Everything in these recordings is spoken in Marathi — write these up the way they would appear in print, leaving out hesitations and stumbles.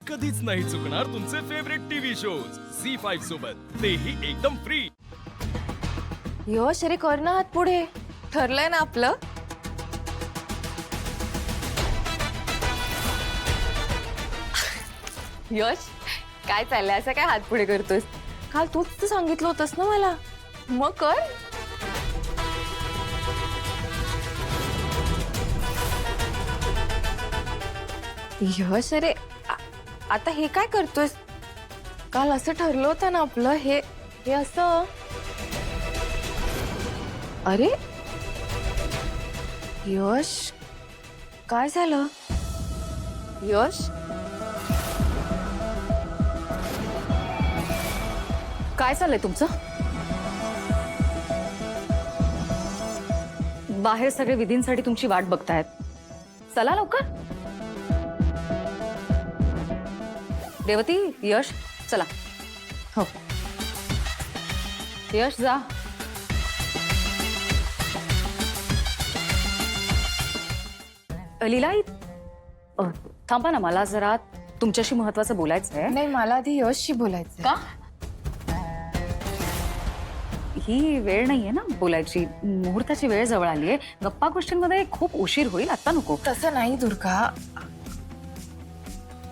कधीच नाही चुकणार तुमचे फेवरेट टीव्ही शोज झी5 सोबत, तेही एकदम फ्री। यश, अरे कर ना हात पुढे, ठरलंय ना आपलं। यश, काय चाललंय, असं काय हात पुढे करतोस? काल तूच तर सांगितलं होतंस ना मला, मग कर। यश, अरे आता हे काय करतोस? काल असं ठरलं होतं ना आपलं, हे असं। अरे यश, काय झालं? यश, काय चाललंय तुमचं? बाहेर सगळे विधींसाठी तुमची वाट बघतायत, चला लवकर। रेवती, यश, चला। हो। यश, जा। लीला, थांबा ना, मला जरा तुमच्याशी महत्वाचं बोलायचं आहे। नाही, मला आधी यशशी बोलायचं। का? ही वेळ नाहीये ना बोलायची, मुहूर्ताची वेळ जवळ आली आहे। गप्पा गोष्टींमध्ये खूप उशीर होईल, आता नको। तसं नाही दुर्गा,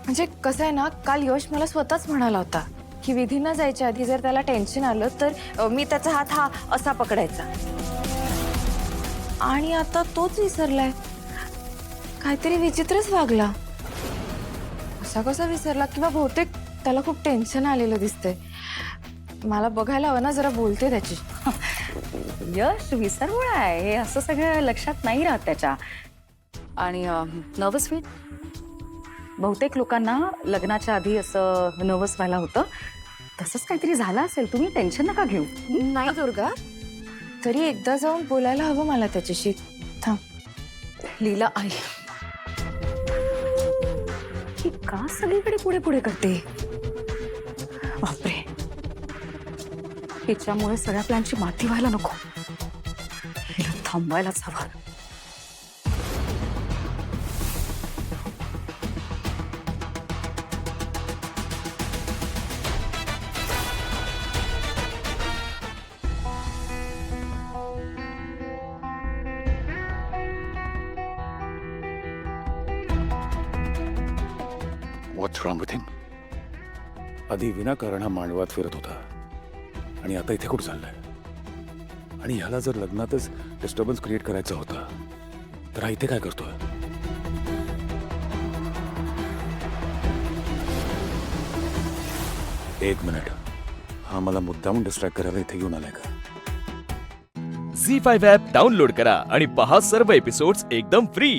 म्हणजे कसं आहे ना, काल यश मला स्वतःच म्हणाला होता की विधींना जायच्या आधी जर त्याला टेन्शन आलं तर मी त्याचा हात हा असा पकडायचा, आणि आता तोच विसरलाय। काहीतरी विचित्रच वागला। असा कसा विसरला? किंवा बहुतेक त्याला खूप टेन्शन आलेलं दिसतंय। मला बघायला हवं ना, जरा बोलते त्याची। यश विसरवळ आहे, हे असं सगळं लक्षात नाही राहत त्याच्या। आणि नर्वस फील, बहुतेक लोकांना लग्नाच्या आधी असं नर्वस व्हायला होतं, तसंच काहीतरी झालं असेल। तुम्ही टेन्शन नका घेऊ। नाही दुर्गा, तरी एकदा जाऊन बोलायला हवं मला त्याच्याशी। थांब। लीला, आई ही का सगळीकडे पुढे पुढे करते? बापरे, हिच्यामुळे सगळ्या प्लॅनची माती व्हायला नको, हिला थांबवायलाच हवं। What's wrong with him? आधी विनाकारण हा मांडवात फिरत होता, आणि आता इथे कुठं चाललाय? आणि ह्याला जर लग्नातच डिस्टर्बन्स क्रिएट करायचा होता, तर हा इथे काय करतोय? एक मिनिट, हा मला मुद्दामून डिस्ट्रॅक्ट करायला इथे घेऊन आलाय का? झी5 ॲप डाउनलोड करा आणि पहा सर्व एपिसोड्स एकदम फ्री।